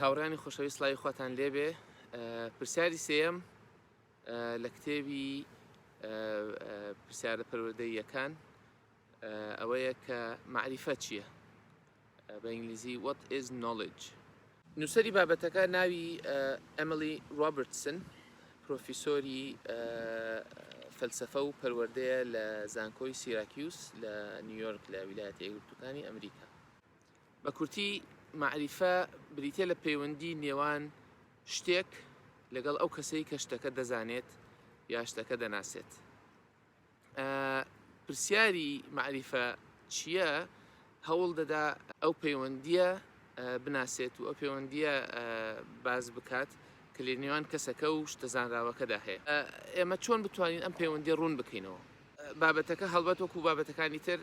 هاوڕانی خۆشەویست سڵاوی خواتان لێبێ پرسیاری سێەم لە کتێبی پرسیارە پەروەردەی یەکان ئەوەیە کە معریفە چییە بە ئینگلیزی what is knowledge نووسەری بابەتەکە ناوی ئەمیلی ڕۆبرتسن پرۆفیسۆری فەلسەفە و پەروەردەیە لە زانکۆی سیراکیوس لە نیویۆرک لە ویلایەتە یەکگرتووەکانی ئەمریکا بە کورتی معریفە بریتە لە پەیوەندی نێوان شتێک لەگەڵ ئەو کەسەی کە شتەکە دەزانێت یا شتەکە دەناسێت پرسیاری معریفە چییە هەوڵ دەدا ئەو پەیوەندیە بناسێت و ئەو پەیوەندیە باز بکات کە لە نێوان کەسەکە و شتەزانراوەکەدا هەیە ئێمە چۆن بتوانین ئەم پەیوەندی ڕوون بکەینەوە بابەتەکە هەڵبەت وەکو بابەتەکانی تر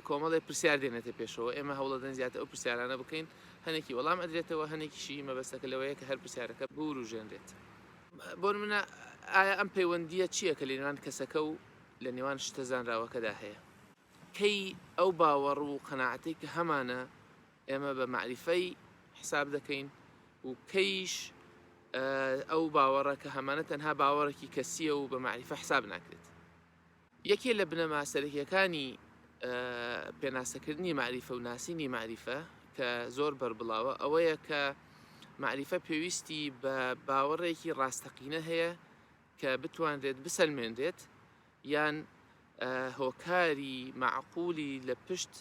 کۆمەڵی پرسیار دێنێتە پێشەوە ئێمە هەوڵەدەن زیاتر ئەو پرسیارانە بکەین هەنێکی وەڵام ئەدرێتەوە هەنێکیشی مەبەستەکە لەوەیە کە هەر پرسیارەکە بوروژێنرێت بۆ منە ئایا ئەم پەیوەندیە چییە کە لە نێوان کەسەکە و لە نێوان شتە زانراوەکەدا هەیە کەی ئەو باوەڕ و قەناعەتەی کە هەمانە ئێمە بە معریفەی حساب دەکەین و کەیش ئەو باوەڕە کە هەمانە تەنها باوەڕێکی کەسیە و بە معریفە حساب ناکرێت یەکێ لە بنەما سەرەکیەکانی پێناسەکردنی معریفە و ناسینی معریفە کە زۆر بەربڵاوە ئەوەیە کە معریفە پێویستی بە باوەڕێکی ڕاستەقینە هەیە کە بتوانرێت بسەلمێنرێت یان هۆکاری معقولی لە پشت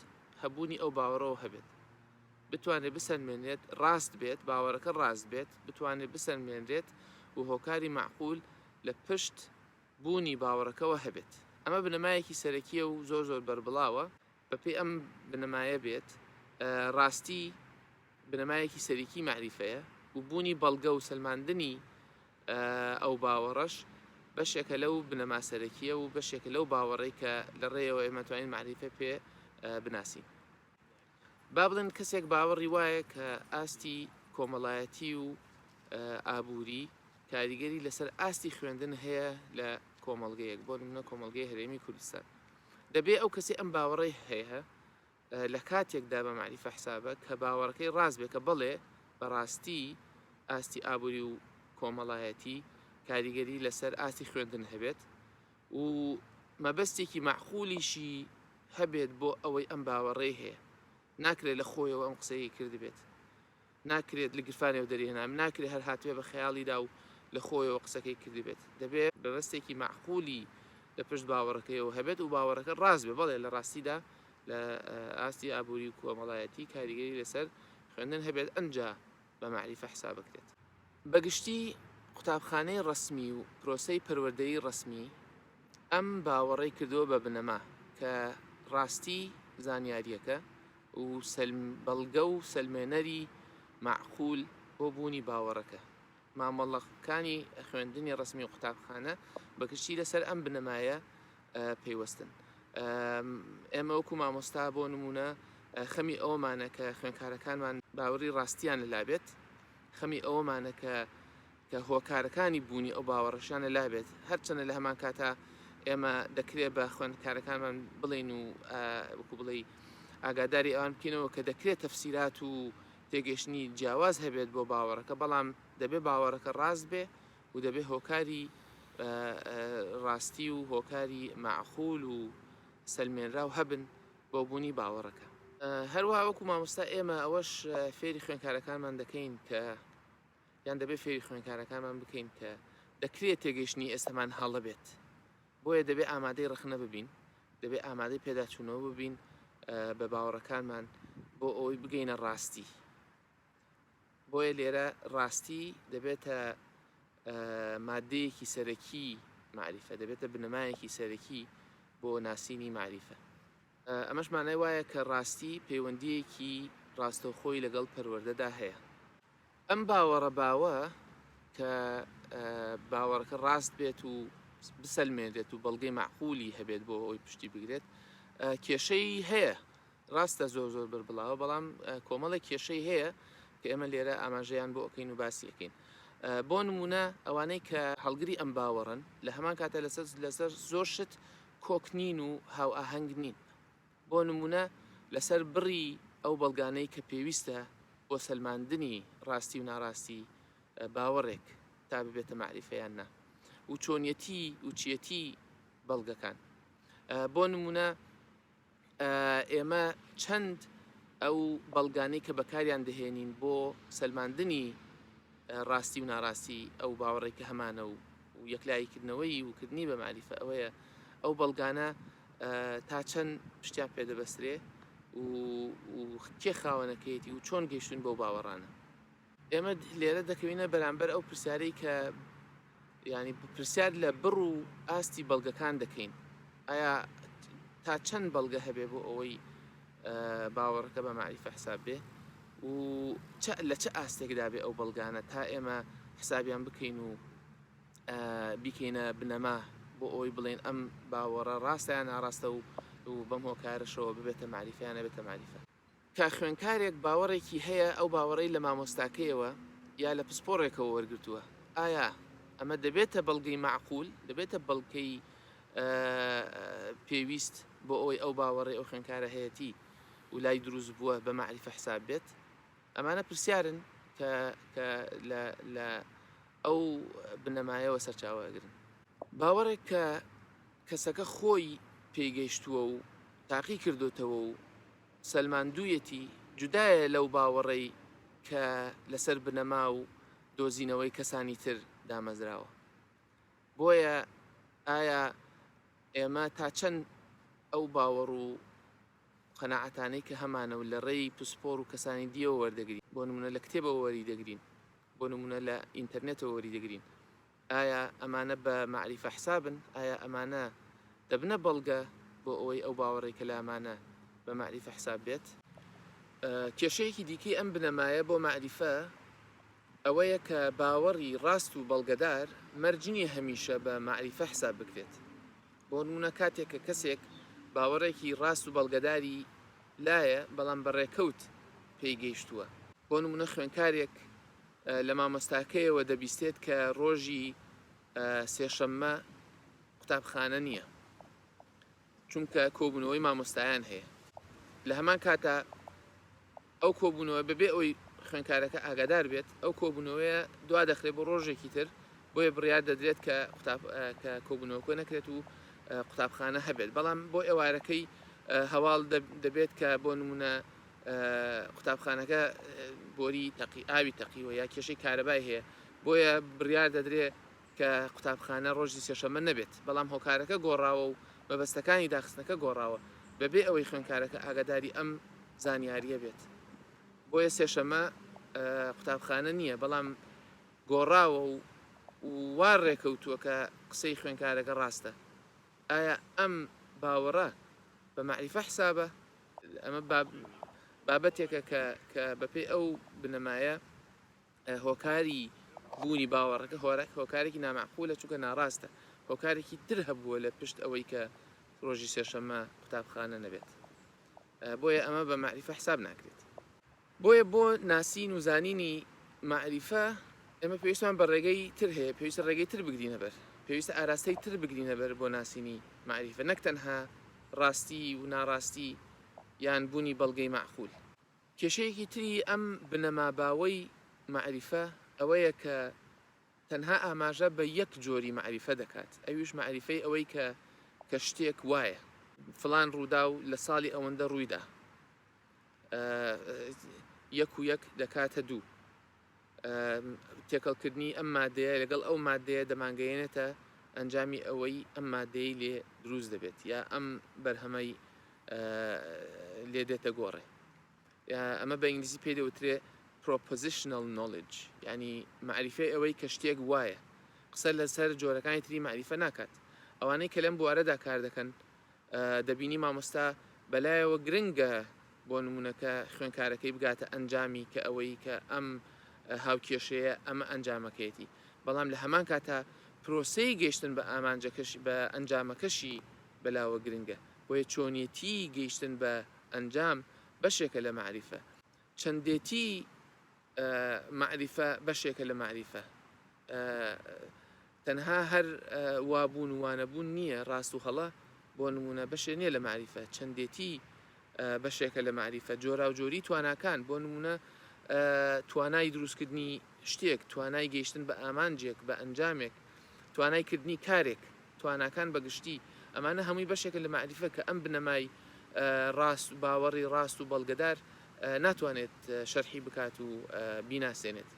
هەبوونی ئەو باوەڕەوە هەبێت بتوانێت بسەلمێنرێت ڕاست بێت باوەڕەکە ڕاست بێت بتوانێت بسەلمێنرێت و هۆکاری معقول لە پشت بوونی باوەڕەکەەوە هەبێت ئەمە بنەمایەکی سەرەکیە و زۆر زۆر بەربڵاوە بەپێی ئەم بنەمایە بێت ڕاستی بنەمایەکی سەرەکی معریفەیە و بوونی بەڵگە و سەلماندنی ئەو باوەڕەش بەشێکە لەو بنەما سەرەکیە و بەشێکە لەو باوەڕەی کە لە ڕێەوە ئێمە توانین معریفە پێ بناسین با بڵێن کەسێک باوەڕی وایە کە ئاستی کۆمەڵایەتی و ئابووری کاریگەری لەسەر ئاستی خوێندن هەیە لە کۆمەڵگەیەک بۆ منە کۆمەڵگەی هەرێمی کوردستان دەبێ ئەو کەسی ئەم باوەڕەی هەیە لە کاتێکدا بە معریفە حسابە کە باوەڕەکەی ڕاست بێ کە بڵێ بەڕاستی ئاستی ئابووری و کۆمەڵایەتی کاریگەری لەسەر ئاستی خوێندن هەبێت و مەبەستێکی معقولیشی هەبێت بۆ ئەوەی ئەم باوەڕێی هەیە ناکرێت لە خۆیەوە ئەم قسەی کرد بێت ناکرێت لە گرفانێ دەریێنام ناکرێت هەر هاتوێ بە خەیاڵیدا و لە خۆیەوە قسەکەی کردی بێت دەبێت بەبەستێکی معقولی لە پشت باوەڕەکەیەوە هەبێت و باوەڕەکە ڕاست بێ بەڵێ لە ڕاستیدا لە ئاستی ئابووری و کۆمەڵایەتی کاریگەری لەسەر خوێندن هەبێت ئەنجا بە معریفە حساب بکرێت بەگشتی قوتابخانەی ڕسمی و پرۆسەی پەروەردەیی ڕسمی ئەم باوەڕەی کردووە بە بنەما کە ڕاستی زانیاریەکە و بەڵگە و سەلمێنەری معقول بۆ بوونی باوەڕەکە مامەڵەکانی خوێندنی ڕسمی و قوتابخانە بەگشتی لەسەر ئەم بنەمایە پەیوەستن ئێمە وەکو مامۆستا بۆ نمونە خەمی ئەومانە کە خوێندکارەکانمان باوەڕی ڕاستیان لەلابێت خەمی ئەومانە کە هۆکارەکانی بوونی ئەو باوەڕەشانە لابێت هەرچەنە لە هەمان کاتە ئێمە دەکرێت بە خوێندکارەکانمان بڵین و وەکو بڵێ ئاگاداری ئەوان بکەینەوە کە دەکرێت تەفسیرات و تێگەشتنی جیاواز هەبێت بۆ باوەڕەکە بەڵام دەبێت باوەڕەکە ڕاست بێ و دەبێت هۆکاری ڕاستی و هۆکاری معقول و سەلمێنرا و هەبن بۆ بوونی باوەڕەکە هەروەها وەکو مامۆستا ئێمە ئەوەش فێری خوێندکارەکانمان دەکەین کە یان دەبێت فێری خوێندکارەکانمان بکەین کە دەکرێت تێگەشتنی ئێستامان هەڵە بێت بۆیە دەبێت ئامادەی ڕخنە ببین دەبێت ئامادەی پێداچوونەوە ببین بە باوەڕەکانمان بۆ ئەوەی بگەینە ڕاستی بۆیە لێرە ڕاستی دەبێتە مادەیەکی سەرەکی معریفە دەبێتە بنەمایەکی سەرەکی بۆ ناسینی معریفە ئەمەش مانای وایە کە ڕاستی پەیوەندیەکی ڕاستەوخۆی لەگەڵ پەروەردەدا هەیە ئەم باوەڕە باوە کە باوەڕەکە ڕاست بێت و بسەلمێنرێت و بەڵگەی معقولی هەبێت بۆ ئەوی پشتی بگرێت کێشەی هەیە ڕاستە زۆر زۆر بەربڵاوە بەڵام کۆمەڵی کێشەی هەیە کە ئێمە لێرە ئاماژەیان بۆ ئەوکەین و باسی ئەەکەین بۆ نمونە ئەوانەی کە هەڵگری ئەم باوەڕن لە هەمان کاتە لەسەر زۆر شت کۆکنین و هاو ئاهەنگ نین بۆ نمونە لەسەر بڕی ئەو بەڵگانەی کە پێویستە بۆ بۆ سەلماندنی ڕاستی و ناڕاستی باوەڕێک تا ببێتە معریفەیان نا و چۆنیەتی و چیەتی بەڵگەکان. بۆ نمونە ئێمە چەند ئەو بەڵگانەی کە بەکاریان دەهێنین بۆ سەلماندنی ڕاستی و ناڕاستی ئەو باوەڕێکە هەمانە و یەکلاییکردنەوەی وکردنی بە معریفە ئەوەیە ئەو بەڵگانە تا چەند پشتیان پێدەبەسترێ و کێ خاوەنەکەیەتی و چۆن گەیشتون بۆ باوەڕانە. ئێمە لێرە دەکەوینە بەرامبەر ئەو پرسیارەی کە ینی پرسیار لە بڕ و ئاستی بەڵگەکان دەکەین. ئایا تا چەند بەڵگە هەبێ بۆ ئەوەی باوەڕەکە بە معریفە حساب بێ و لە چه ئاستێکدا بێ ئەو بەڵگانە تا ئێمە حسابیان بکەین و بیکەینە بنەما بۆ ئەوی بڵێن ئەم باوەڕە ڕاستیان ناڕاستە و بەم هۆکارەشەوە ببێتە معریفەیان نەبێتە معریفە. کا خوێنکارێک باوەڕێکی هەیە ئەو باوەڕەی لە مامۆستاکەیەوە یا لە پسپۆڕێکەوە وەرگرتووە، ئایا ئەمە دەبێتە بەڵگەی معقول، دەبێتە بەڵگەی پێویست بۆ ئەوەی ئەو باوەڕێ ئەو خوێنکارە هەیەتی و لای دروست بووە بە معریفە حساب بێت؟ ئەمانە پرسیارن کە لە ئەو بنەمایەوە سەرچاوەگرن. باوەڕێک کە کەسەکە خۆی پێیگەیشتووە و تاقی کردوتەوە و سەلماندوویەتی جودایە لەو باوەڕەی کە لەسەر بنەما و دۆزینەوەی کەسانی تر دامەزراوە. بۆیە ئایا ئێمە تا چەند ئەو باوەڕ و قەناعەتانەی کە هەمانە و لە ڕێی پسپۆڕ و کەسانی دیەوە وەردەگرین، بۆ نمونە لە کتێبەوە وەری دەگرین، بۆ نمونە لە ئینتەرنێتەوە وەری دەگرین، ئایا ئەمانە بە معریفە حسابن؟ ئایا ئەمانە دەبنە بەڵگە بۆ ئەوەی ئەو باوەڕێک کە لە ئەمانە بە معریفە حساب بێت؟ کێشەیەکی دیکەی ئەم بنەمایە بۆ معریفە ئەوەیە کە باوەڕی ڕاست و بەڵگەدار مەرجنیە هەمیشە بە معریفە حساب بکرێت. بۆ نمونە کاتێک کە کەسێک باوەڕێکی ڕاست و بەڵگەداری لایە بەڵام بەڕێکەوت پێی گەیشتووە، بۆ نمونە خوێنکارێک لە مامۆستاکەیەوە دەبیستێت کە ڕۆژی سێشەممە قوتابخانە نییە چونکە کۆبوونەوەی مامۆستایان هەیە. لە هەمان کاتە ئەو کۆبوونەوە بەبێ ئەوی خوێنکارەکە ئاگادار بێت ئەو کۆبوونەوەیە دوا دەخرێت بۆ ڕۆژێکی تر، بۆیە بڕیار دەدرێت کە کۆبوونەوەکە نەکرێت و قوتابخانە هەبێت. بەڵام بۆ ئێوارەکەی هەواڵ دەبێت کە بۆ نمونە قوتابخانەکە بۆری ئاوی تەقیوە یا کێشەی کارەبای هەیە، بۆیە بڕیار دەدرێت کە قوتابخانە ڕۆژی سێشەممە نەبێت، بەڵام هۆکارەکە گۆڕاوە و مەبەستەکانی داخستنەکە گۆڕاوە بەبێ ئەوەی خوێنکارەکە ئاگاداری ئەم زانیاریە بێت. بۆیە سێشەممە قوتابخانە نییە، بەڵام گۆڕاوە و وا ڕێکەوتووە کە قسەی خوێنکارەکە ڕاستە. ئایا ئەم باوەڕە بە معریفە حسابە؟ ئەمە بابەتێکە کە بەپێی ئەو بنەمایە هۆکاری بوونی باوەڕەکە هۆکارێکی نامەعقولە چونکە ناڕاستە، هۆکارێکی تر هەبووە لە پشت ئەوەی کە ڕۆژی سێشەممە قوتابخانە نەبێت. بۆیە ئەمە بە معریفە حساب ناکرێت. بۆیە بۆ ناسین و زانینی معریفە ئێمە پێویستمان بە ڕێگەی تر هەیە، پێویستە ڕێگەی تر بگرینە بەر، پێویستە ئاراستەی تر بگرینە بەر بۆ ناسینی معریفە، نەک تەنها ڕاستی و ناڕاستی یان بوونی بەڵگەی معقول. کێشەیەکی تری ئەم بنەماباوەی معریفە ئەوەیە کە تەنها ئاماژە بە یەک جۆری معریفە دەکات، ئەویش معریفەی ئەوەی کە شتێک وایە فلان ڕوودا و لە ساڵی ئەوەندە ڕوویدا، یەک و یەک دەکاتە دوو. تێکەڵکردنی ئەم مادەیە لەگەڵ ئەو مادەیە دەمانگەیەنێتە ئەنجامی ئەوەی ئەم مادەی لێ دروست دەبێت یا ئەم بەرهەمەی لێ دێتە گۆڕێ. ئەمە بە ئینگلیزی پێی دەوترێ propositional knowledge، یعنی معریفەی ئەوەی کە شتێک وایە، قسە لەسەر جۆرەکانی تری معریفە ناکات. ئەوانەی کە لەم بوارەدا کار دەکەن دەبینی مامۆستا بەلایەوە گرنگە بۆ نمونونەکە خوێنکارەکەی بگاتە ئەنجامی کە ئەوەی کە ئەم هاوکێشەیە ئەمە ئەنجامەکەیەتی، بەڵام لە هەمان کاتە پرۆسەی گەیشتن بە ئامانجەکەشی بە ئەنجامەکەشی بەلاوە گرنگە، بۆیە چۆنیەتی گەیشتن بە ئەنجام بەشێکە لە معریفە، چەندێتی معریفە بەشێکە لە معریفە، تەنها هەر وابوون و وانەبوون نییە، ڕاست و هەڵە بۆ نمونە بەشێ نییە لە معریفە، چەندێتی بەشێکە لە معریفە، جۆرا و جۆری تواناکان، بۆ نمونە توانای دروستکردنی شتێک، توانای گەیشتن بە ئامانجێک، بە ئەنجامێک، توانای کردنی کارێک، تواناکان بەگشتی ئەمانە هەمووی بەشێکە لە معریفە کە ئەم بنەمای ڕاست و باوەڕی ڕاست و بەڵگەدار ناتوانێت شەرحی بکات و بیناسێنێت.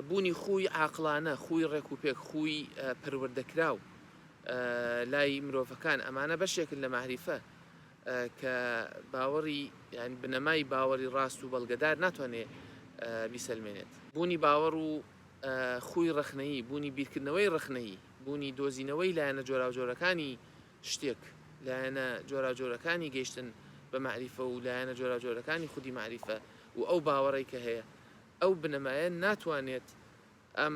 بوونی خۆی عاقلانە، خۆی ڕێک و پێک، خۆی پەروەردەکراو لای مرۆڤەکان ئەمانە بەشێکن لە معریفە کە باوەڕی یان بنەمای باوەڕی ڕاست و بەڵگەدار ناتوانێت بیسەلمێنێت. بوونی باوەڕ و خۆی ڕخنەیی، بوونی بیرکردنەوەی ڕخنەیی، بوونی دۆزینەوەی لایەنە جۆراوجۆرەکانی شتێک، لایەنە جۆراوجۆرەکانی گەیشتن بە معریفە و لایەنە جۆراوجۆرەکانی خودی معریفە و ئەو باوەڕی کە هەیە ئەو بنەمایە ناتوانێت ئەم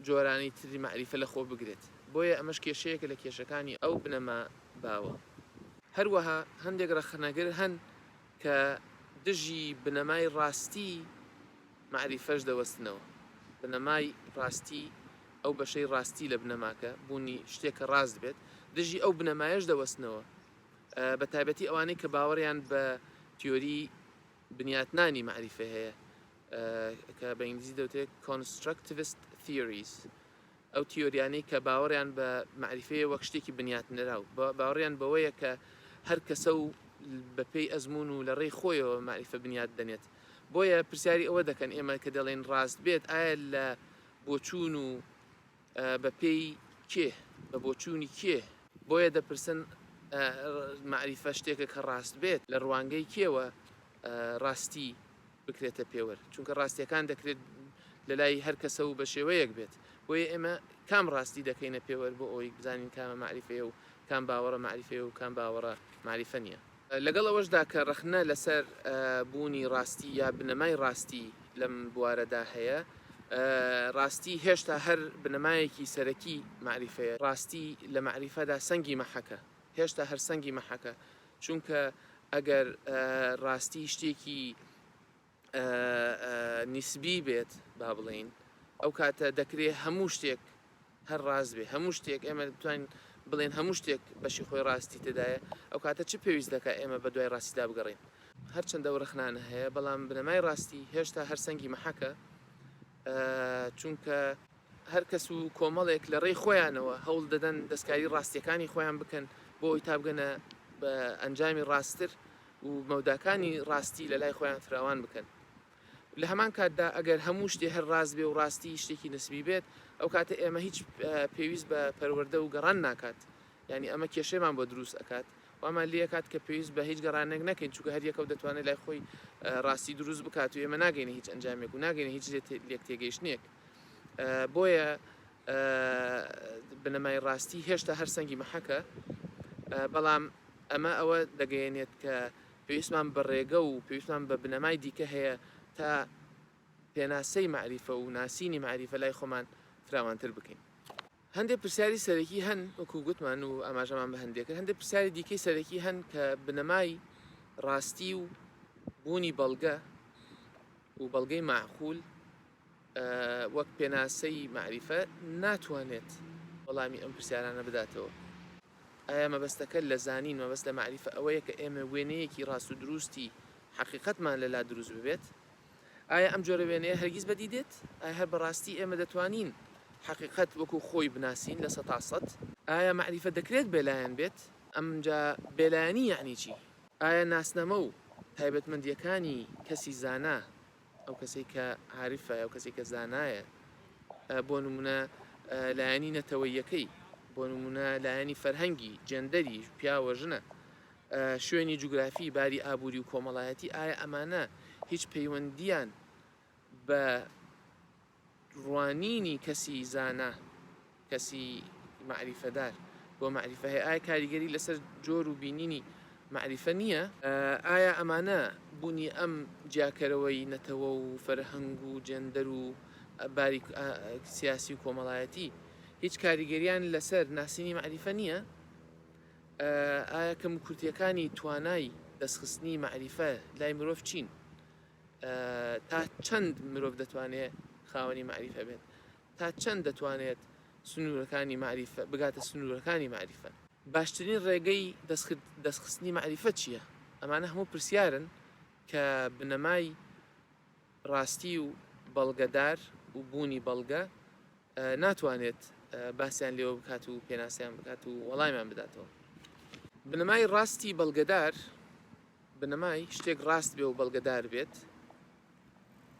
جۆرانی تری معریفە لە خۆ بگرێت. بۆیە ئەمەش کێشەیەکە لە کێشەکانی ئەو بنەما باوە. هەروەها هەندێک ڕەخنەگر هەن کە دژی بنەمای ڕاستی معریفەش دەوەستنەوە. بنەمای ڕاستی ئەو بەشەی ڕاستی لە بنەماکە بوونی شتێکە ڕاست بێت دژی ئەو بنەمایش دەوەستنەوە بە تایبەتی ئەوانەی کە باوەڕیان بە تیۆری بنیاتنانی معریفە هەیە کە بە ئینگلیزی دەوترێت constructivist theories، ئەو تیۆریانەی کە باوەڕیان بە معریفەیە وەک شتێکی بنیاتنەراو، باوەڕیان بەوەیە کە هەر کەسە و بەپێی ئەزمون و لە ڕێی خۆیەوە معریفە بنیات دەنێت. بۆیە پرسیاری ئەوە دەکەن ئێمە کە دەڵێن ڕاست بێت ئایا لە بۆچوون و بەپێی کێ، بە بۆچوونی کێ، بۆیە دەپرسن معریفە شتێکە کە ڕاست بێت لە ڕوانگەی کێوە ڕاستی بکرێتە پێوەەر، چونکە ڕاستیەکان دەکرێت لە لای هەر کەسە و بە شێوەیەک بێت. بۆیە ئێمە کام ڕاستی دەکەینە پێوەەر بۆ ئەوی بزانین کامە معریفەیە و کام باوەڕە معریفەیە و کام باوەڕە معریفە نییە. لەگەڵ ئەوەشدا کە ڕخنە لەسەر بوونی ڕاستی یا بنەمای ڕاستی لەم بوارەدا هەیە، ڕاستی هێشتا هەر بنەمایەکی سەرەکی معریفەیە. ڕاستی لە معریفەدا سەنگی مەحەکە، هێشتا هەر سەنگی مەحەکە، چونکە ئەگەر ڕاستی شتێکی نیسبی بێت با بڵێین، ئەو کاتە دەکرێت هەموو شتێک هەر ڕاست بێ، هەموو شتێک ئێمە بتوانین بڵێن هەموو شتێک بەشی خۆی ڕاستی تێدایە، ئەو کاتە چ پێویست دەکە ئێمە بە دوای ڕاستیدا بگەڕین. هەرچەندە ڕخنانە هەیە بەڵام بنەمای ڕاستی هێشتا هەر سەنگی مەحەکە، چونکە هەر کەس و کۆمەڵێک لە ڕێی خۆیانەوە هەوڵ دەدەن دەستکاری ڕاستیەکانی خۆیان بکەن بۆ ئەوی تا بگەنە بە ئەنجامی ڕاستتر و مەوداکانی ڕاستی لە لای خۆیان فراوان بکەن. لە هەمان کاتدا ئەگەر هەموو شتێ هەر ڕاست بێ و ڕاستی شتێکی نسبی بێت، ئەو کاتە ئێمە هیچ پێویست بە پەروەردە و گەڕان ناکات، یعنی ئەمە کێشەیەمان بۆ دروست ئەکات، وامان لێ کات کە پێویست بە هیچ گەڕانێک نەکەین، چونکە هەر یەکەو دەتوانێت لای خۆی ڕاستی دروست بکات و ئێمە ناگەینە هیچ ئەنجامێک و ناگەینە هیچ لێک تێگەیشتنێک. بۆیە بنەمای ڕاستی هێشتا هەر سەنگی مەحەکە، بەڵام ئەمە ئەوە دەگەیەنێت کە پێویستمان بە ڕێگە و پێویستمان بە بنەمای دیکە هەیە تا پێناسەی معریفە و ناسینی معریفە لای خۆمان فراوانتر بکەین. هەندێک پرسیاری سەرەکی هەن وەکو گوتمان و ئاماژەمان بە هەندێک هەندێک پرسیاری دیکەی سەرەکی هەن کە بنەمای ڕاستی و بوونی بەڵگە و بەڵگەی معقول وەک پێناسەی معریفە ناتوانێت وەڵامی ئەم پرسیارانە بداتەوە. ئایا مەبەستەکە لە زانین مەبەست لە معریفە ئەوەیە کە ئێمە وێنەیەکی ڕاست و دروستی حەقیقەتمان لەلا دروست ببێت؟ ئایا ئەم جۆرە وێنەیە هەرگیز بەدی دێت؟ ئایا هەر بەڕاستی ئێمە دەتوانین حقیقت وەکو خۆی بناسین لە 100%؟ ئایا معریفە دەکرێت بێلایەن بێت؟ ئەمجا بێلایەنی یعنی چی؟ ئایا ناسنەمە و تایبەتمەندیەکانی کەسی زانا، ئەو کەسێک کە عاریفە ئەو کەسێک کە زانایە، بۆ نمونە لایەنی نەتەوەیەکەی، بۆ نمونە لایەنی فەرهەنگی، جێندەری، پیاوە ژنە، شوێنی جوگرافی، باری ئابووری و کۆمەڵایەتی، ئایا ئەمانە هیچ پەیوەندیان بە ڕوانینی کەسی زانا، کەسی معریفەدار بۆ معریفە هەیە؟ ئایا کاریگەری لەسەر جۆر و بینینی معریفە نییە؟ ئایا ئەمانە بوونی ئەم جیاکەرەوەی نەتەوە و فەرهەنگ و جێندەر و باری سیاسی و کۆمەڵایەتی هیچ کاریگەریان لەسەر ناسینی معریفە نییە؟ ئایا کەم کورتیەکانی توانای دەستخستنی معریفە لای مرۆڤ چین؟ تا چەند مرۆڤ دەتوانێت خاوەنی معریفە بێت؟ تا چەند دەتوانێت سنوورەکانی معریفە بگاتە سنوورەکانی معریفە؟ باشترین ڕێگەی دەستخستنی معریفە چییە؟ ئەمانە هەموو پرسیارن کە بنەمای ڕاستی و بەڵگەدار و بوونی بەڵگە ناتوانێت باسییان لێوە بکات و پێناسییان بکات و وەڵامیان بداتەوە. بنەمای ڕاستی بەڵگەدار بنەمای شتێک ڕاست بێ و بەڵگەدار بێت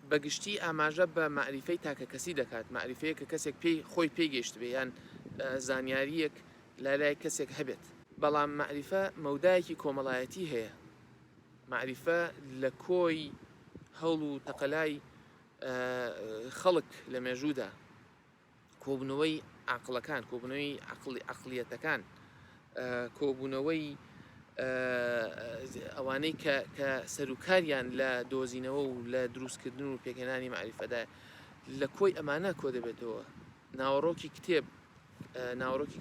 بەگشتی ئاماژە بە معریفەی تاکە کەسی دەکات، معریفەیە کە کەسێک خۆی پێگەشت بێ یان زانیاریەک لای کەسێک هەبێت. بەڵام معریفە مەودایەکی کۆمەڵایەتی هەیە، معریفە لە کۆی هەوڵ و تەقەلای خەڵک لە مێژوودا، کۆبوونەوەی عەقڵەکان، کۆبوونەوەی عەقڵیەتەکان، کۆبوونەوەی ئەوانەی کە سەرکاریان لە دۆزینەوە و لە دروستکردن و پێکهێنانی معریفەدا لە کۆی ئەمانە کۆ دەبێتەوە. ناوەڕۆکی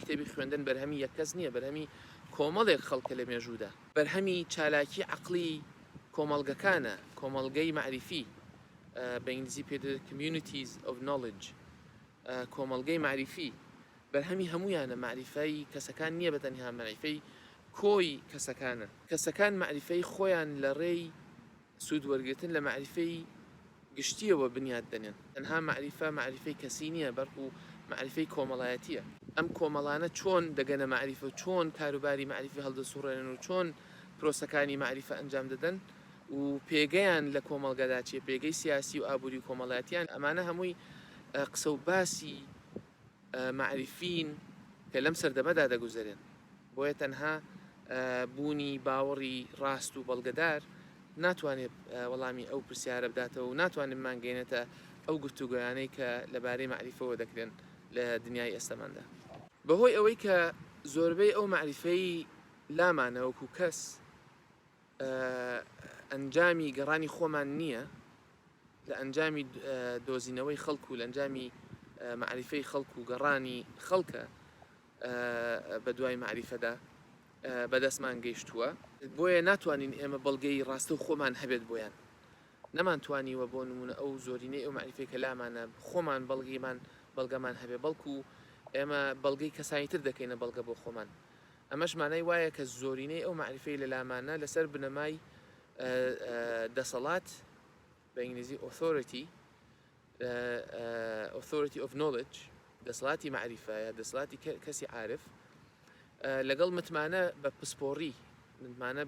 کتێبی خوێندن بەرهەمی یەک کەس نییە، بەرهەمی کۆمەڵێک خەڵکە لە مێژوودا، بەرهەمی چالاکی عەقڵی کۆمەڵگەکانە، کۆمەڵگەی معریفی، بە ئینگلیزی پێدەوێت communities of knowledge، کۆمەڵگەی معریفی، بەرهەمی هەمویانە، معریفەی کەسەکان نییە بەتەنها، معریفەی کۆی کەسەکانە. کەسەکان معریفەی خۆیان لە ڕێی سوودوەرگرتن لە معریفەی گشتیەوە بنیاد دەنێن. تەنها معریفەی کەسی نییە، بەڵکو معریفەی کۆمەڵایەتیە. ئەم کۆمەڵانە چۆن دەگەنە معریفە، چۆن کاروباری معریفی هەڵدەسوڕێنن و چۆن پرۆسەکانی معریفە ئەنجام دەدەن و پێگەیان لە کۆمەڵگەدا چیە، پێگەی سیاسی و ئابووری کۆمەڵایەتیان، ئەمانە هەمووی قسە و باسی معریفین کە لەم سەردەمەدا دەگوزارێن. بۆیە تەنها بوونی باوەڕی ڕاست و بەڵگەدار ناتوانێت وەڵامی ئەو پرسیارە بداتەوە و ناتوانێت مانگەێنێتە ئەو گفتوگۆیانەی کە لەبارەی معریفەوە دەکرێن لە دنیای ئێستەماندا. بەهۆی ئەوەی کە زۆربەی ئەو معریفەی لامانە وەکو کەس ئەنجامی گەڕانی خۆمان نییە، لە ئەنجامی دۆزینەوەی خەڵکو و لە ئەنجامی معریفەی خەڵکو و گەڕانی خەڵکە بە دوای معریفەدا بەدەستمان گەیشتووە. بۆیە ناتوانین ئێمە بەڵگەی ڕاستە و خۆمان هەبێت بۆیان، نەمانتوانیوە بۆ نمونە ئەو زۆرینەی ئەو معریفەی کە لامانە خۆمان بەڵگەمان هەبێ، بەڵکو ئێمە بەڵگەی کەسانی تر دەکەینە بەڵگە بۆ خۆمان. ئەمەش مانای وایە کە زۆرینەی ئەو معریفەی لە لامانە لەسەر بنەمای دەسەڵات، بە ئینگلیزی authority of knowledge، دەسەڵاتی معریفە یا دەسەڵاتی کەسی عارف، لەگەڵ متمانە بە پسپۆڕی، متمانە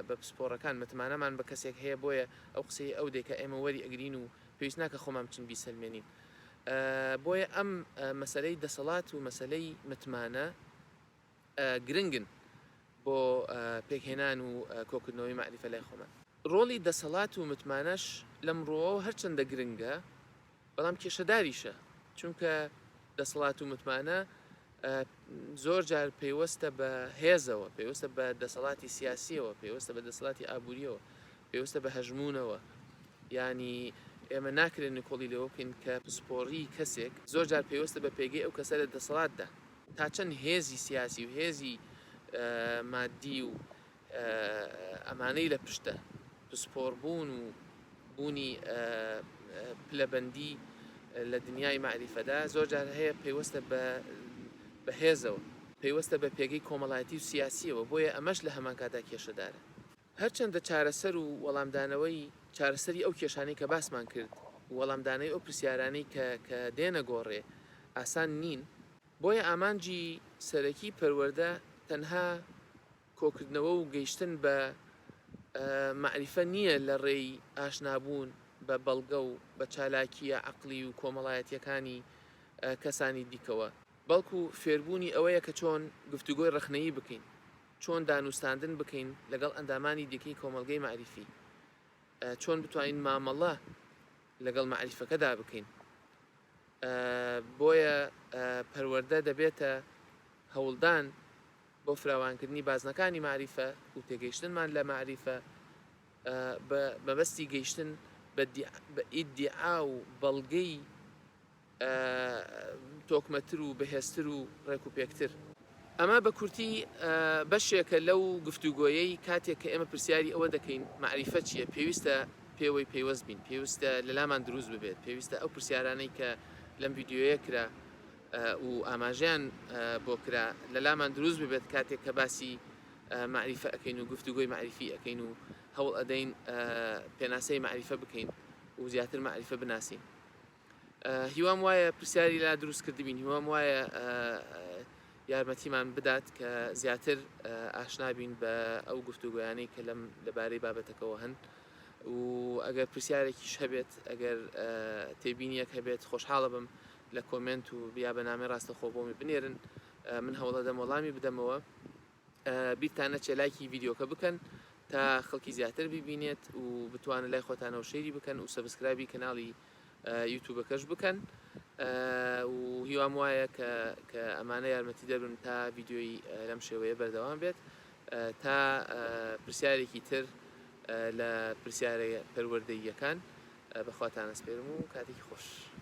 بە پسپۆڕەکان، متمانەمان بە کەسێک هەیە. بۆیە ئەو قسەی ئەو دێکە ئێمە وەری ئەگرین و پێویست ناکە خۆمان بچین بیسەلمێنین. بۆیە ئەم مەسەلەی دەسەڵات و مەسەلەی متمانە گرنگن بۆ پێکهێنان و کۆکردنەوەی معریفە لای خۆمان. ڕۆڵی دەسەڵات و متمانەش لەمڕۆوە هەرچەندە گرنگە، بەڵام کێشەداریشە، چونکە دەسەڵات و متمانە زۆر جار پێوەستە بە هێزەوە، پێوەستە بە دەسەڵاتی سیاسیەوە، پێوەستە بە دەسەڵاتی ئابوووریەوە، پێوەستە بە هەژمونەوە. ینی ئێمە ناکرێن نکۆڵی لەوە بکەین کە پسپۆڕی کەسێک زۆر جار پێوەستە بە پێگەی ئەو کەسە لە دەسەڵاتدا، تا چەند هێزی سیاسی و هێزی مادی و ئەمانەی لە پشتە پسپۆڕبوون و بوونی پلەبەندی لە دنیای معریفەدا زۆر جار هەیە پێوەستە بە هێزەوە، پێوەستە بە پێگەی کۆمەڵایەتی و سیاسیەوە. بۆیە ئەمەش لە هەمان کاتا کێشەدارە. هەرچەندە چارەسەر و وەڵامدانەوەی چارەسەری ئەو کێشانەی کە باسمان کرد، وەڵامدانەی ئەو پرسیارانەی کە دێنە گۆڕێ ئاسان نین. بۆیە ئامانجی سەرەکی پەروەردە تەنها کۆکردنەوە و گەیشتن بە معریفە نییە لە ڕێی ئاشنابوون بە بەڵگە و بە چالاکیە عەقڵی و کۆمەڵایەتیەکانی کەسانی دیکەوە، بەڵکو فێربوونی ئەوەیە کە چۆن گفتوگۆی ڕخنەیی بکەین، چۆن دانوستاندن بکەین لەگەڵ ئەندامانی دیکەی کۆمەڵگەی معریفی، چۆن بتوانین مامەڵە لەگەڵ معریفەکەدا بکەین. بۆیە پەروەردە دەبێتە هەوڵدان بۆ فراوانکردنی بازنەکانی معریفە و تێگەیشتنمان لە معریفە بەبەستی گەیشتن بە ئیدعا و بەڵگەی تۆکمەتر و بەهێزتر و ڕێک و پێکتر. ئەمە بە کورتی بەشێکە لەو گفتوگۆیەی کاتێک کە ئێمە پرسیاری ئەوە دەکەین معریفە چییە، پێویستە پێوەی پەیوەست بین، پێویستە لە لامان دروست ببێت، پێویستە ئەو پرسیارانەی کە لەم ڤیدیۆیە کرا و ئاماژەیان بۆ کرا لە لامان دروست ببێت کاتێک کە باسی معریفە ئەەکەین و گفتوگۆی معریفی ئەەکەین و هەوڵ ئەدەین پێناسەی معریفە بکەین و زیاتر معریفە بناسین. هیوام وایە پرسیاری لا دروست کردبین، هیوام وایە یارمەتیمان بدات کە زیاتر ئاشنابین بە ئەو گفتوگویانەی کە لەبارەی بابەتەکەەوە هەن و ئەگەر پرسیارێکیش هەبێت ئەگەر تێبینیەک هەبێت خۆشحاڵە بم لە کۆمنت و بیا بەنامەی ڕاستەخۆ بۆمی بنێرن من هەوڵ دەدەم وەڵامی بدەمەوە. بیرتانە چێلایکی ڤیددیۆکە بکەن تا خەڵکی زیاتر ببینێت و بتوانن لای خۆتانەوە شەیری بکەن و سەبسکرایبی کەناڵی یوتیوبەکەش بکەن و هیوام وایە کە ئەمانە یارمەتی دەبن تا ڤیددیۆی لەم شێوەیە بەردەوام بێت تا پرسیارێکی تر لە پرسیارە پەروەردەییەکان بەخواتان ئەسپێرم و کاتێکی خۆش.